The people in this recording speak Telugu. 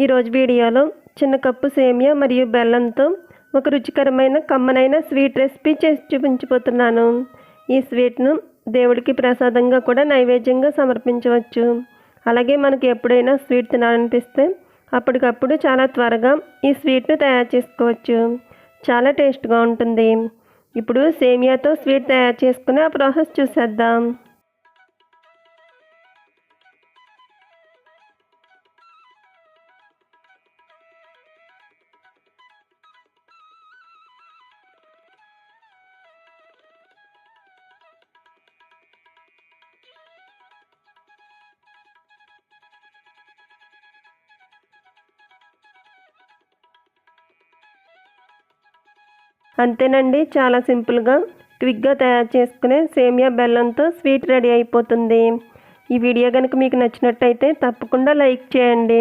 ఈరోజు వీడియోలో చిన్న కప్పు సేమియా మరియు బెల్లంతో ఒక రుచికరమైన కమ్మనైన స్వీట్ రెసిపీ చేసి చూపించబోతున్నాను. ఈ స్వీట్ను దేవుడికి ప్రసాదంగా కూడా నైవేద్యంగా సమర్పించవచ్చు. అలాగే మనకి ఎప్పుడైనా స్వీట్ తినాలనిపిస్తే అప్పటికప్పుడు చాలా త్వరగా ఈ స్వీట్ను తయారు చేసుకోవచ్చు. చాలా టేస్ట్గా ఉంటుంది. ఇప్పుడు సేమియాతో స్వీట్ తయారు చేసుకునే ఆ ప్రాసెస్ చూసేద్దాం. అంతేనండి, చాలా సింపుల్గా క్విక్గా తయారు చేసుకునే సేమియా బెల్లంతో స్వీట్ రెడీ అయిపోతుంది. ఈ వీడియో కనుక మీకు నచ్చినట్టయితే తప్పకుండా లైక్ చేయండి.